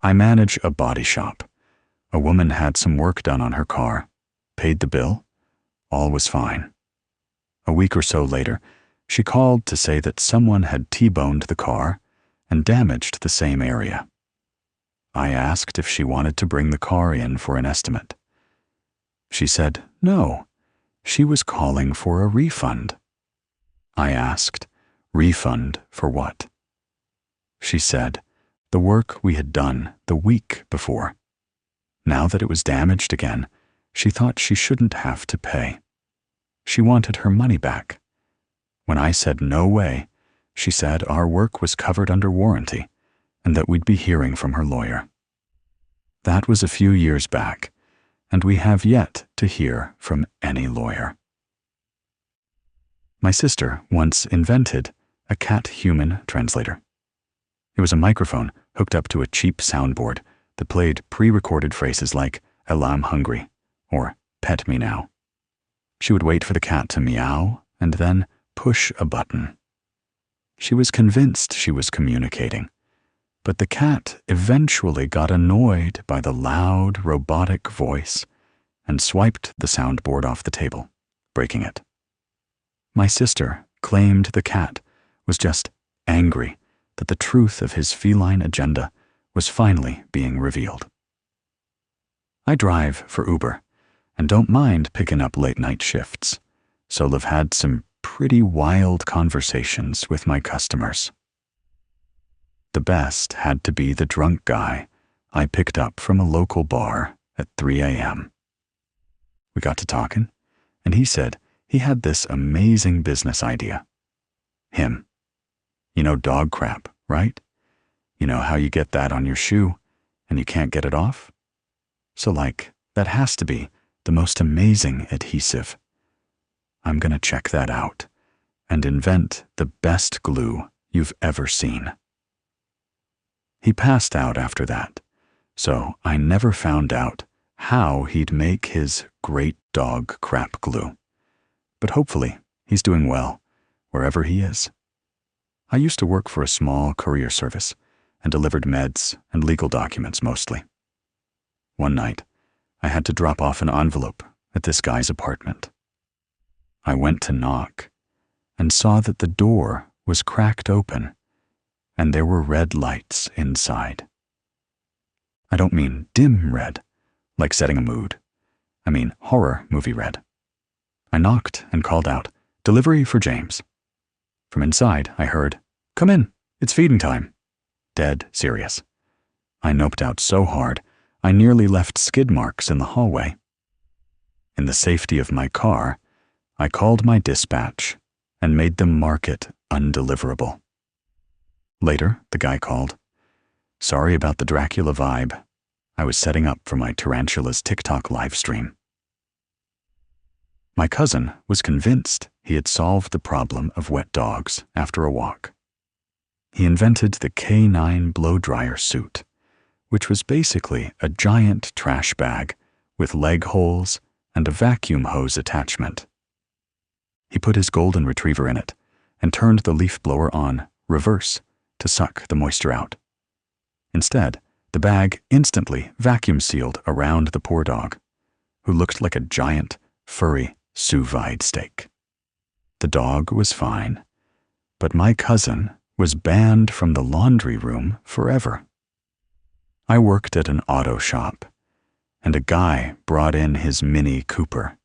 I manage a body shop. A woman had some work done on her car, paid the bill, all was fine. A week or so later, she called to say that someone had T-boned the car and damaged the same area. I asked if she wanted to bring the car in for an estimate. She said no, she was calling for a refund. I asked, refund for what? She said, the work we had done the week before. Now that it was damaged again, she thought she shouldn't have to pay. She wanted her money back. When I said no way, she said our work was covered under warranty and that we'd be hearing from her lawyer. That was a few years back, and we have yet to hear from any lawyer. My sister once invented a cat-human translator. It was a microphone hooked up to a cheap soundboard that played pre-recorded phrases like, "Ella, I'm hungry," or "Pet me now." She would wait for the cat to meow and then push a button. She was convinced she was communicating, but the cat eventually got annoyed by the loud, robotic voice and swiped the soundboard off the table, breaking it. My sister claimed the cat was just angry that the truth of his feline agenda was finally being revealed. I drive for Uber and don't mind picking up late-night shifts, so I've had some pretty wild conversations with my customers. The best had to be the drunk guy I picked up from a local bar at 3 a.m. We got to talking, and he said he had this amazing business idea. Him. You know dog crap, right? You know how you get that on your shoe and you can't get it off? So that has to be the most amazing adhesive. I'm gonna check that out and invent the best glue you've ever seen. He passed out after that, so I never found out how he'd make his great dog crap glue. But hopefully he's doing well wherever he is. I used to work for a small courier service and delivered meds and legal documents mostly. One night, I had to drop off an envelope at this guy's apartment. I went to knock and saw that the door was cracked open and there were red lights inside. I don't mean dim red, like setting a mood. I mean horror movie red. I knocked and called out, "Delivery for James." From inside, I heard, "Come in, it's feeding time." Dead serious. I noped out so hard, I nearly left skid marks in the hallway. In the safety of my car, I called my dispatch and made them mark it undeliverable. Later, the guy called. "Sorry about the Dracula vibe. I was setting up for my Tarantula's TikTok live stream." My cousin was convinced he had solved the problem of wet dogs after a walk. He invented the K9 blow dryer suit, which was basically a giant trash bag with leg holes and a vacuum hose attachment. He put his golden retriever in it and turned the leaf blower on reverse to suck the moisture out. Instead, the bag instantly vacuum sealed around the poor dog, who looked like a giant, furry sous vide steak. The dog was fine, but my cousin was banned from the laundry room forever. I worked at an auto shop, and a guy brought in his Mini Cooper,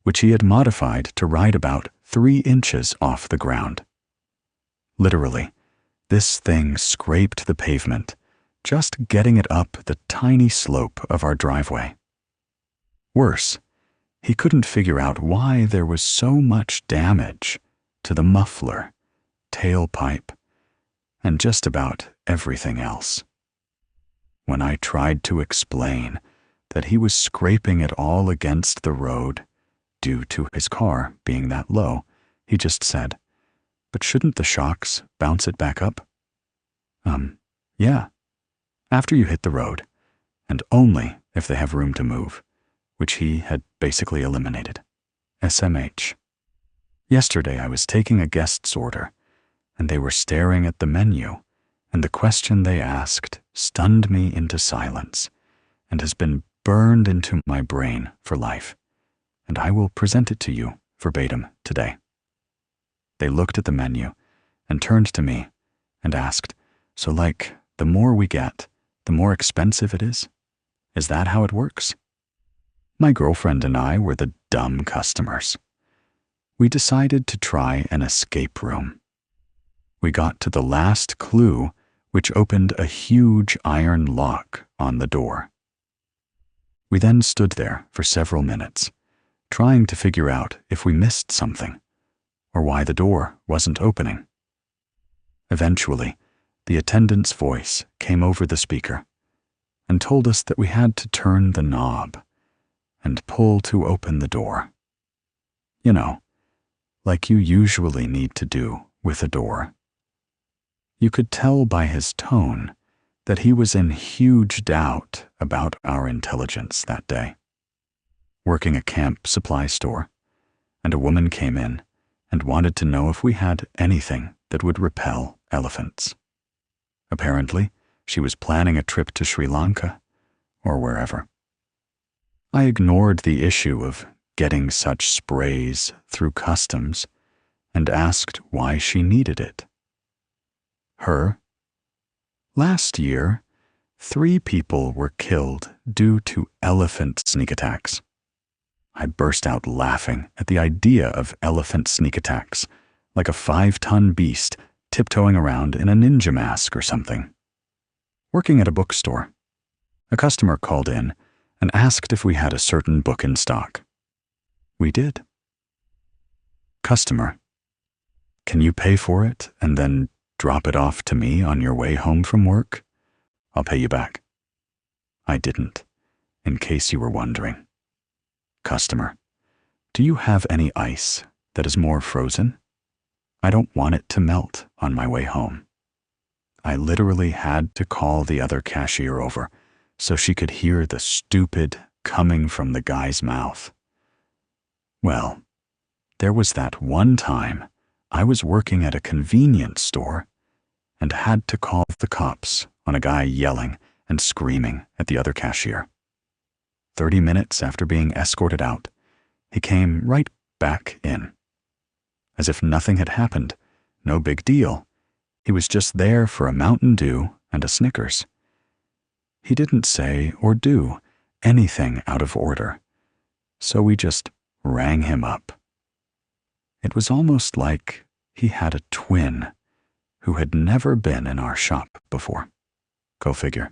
which he had modified to ride about 3 inches off the ground. Literally, this thing scraped the pavement, just getting it up the tiny slope of our driveway. Worse, he couldn't figure out why there was so much damage to the muffler, tailpipe, and just about everything else. When I tried to explain that he was scraping it all against the road due to his car being that low, he just said, "But shouldn't the shocks bounce it back up?" Yeah. After you hit the road, and only if they have room to move, which he had basically eliminated. SMH. Yesterday I was taking a guest's order, and they were staring at the menu and the question they asked stunned me into silence and has been burned into my brain for life, and I will present it to you verbatim today. They looked at the menu and turned to me and asked, "So like, the more we get, the more expensive it is? Is that how it works?" My girlfriend and I were the dumb customers. We decided to try an escape room. We got to the last clue, which opened a huge iron lock on the door. We then stood there for several minutes, trying to figure out if we missed something, or why the door wasn't opening. Eventually, the attendant's voice came over the speaker and told us that we had to turn the knob and pull to open the door. You know, like you usually need to do with a door. You could tell by his tone that he was in huge doubt about our intelligence that day. Working a camp supply store, and a woman came in and wanted to know if we had anything that would repel elephants. Apparently, she was planning a trip to Sri Lanka or wherever. I ignored the issue of getting such sprays through customs and asked why she needed it. Her? Last year, 3 people were killed due to elephant sneak attacks. I burst out laughing at the idea of elephant sneak attacks, like a 5-ton beast tiptoeing around in a ninja mask or something. Working at a bookstore, a customer called in and asked if we had a certain book in stock. We did. Customer: "Can you pay for it and then drop it off to me on your way home from work? I'll pay you back." I didn't, in case you were wondering. Customer: "Do you have any ice that is more frozen? I don't want it to melt on my way home." I literally had to call the other cashier over so she could hear the stupid coming from the guy's mouth. Well, there was that one time I was working at a convenience store and had to call the cops on a guy yelling and screaming at the other cashier. 30 minutes after being escorted out, he came right back in. As if nothing had happened, no big deal. He was just there for a Mountain Dew and a Snickers. He didn't say or do anything out of order, so we just rang him up. It was almost like he had a twin who had never been in our shop before. Go figure.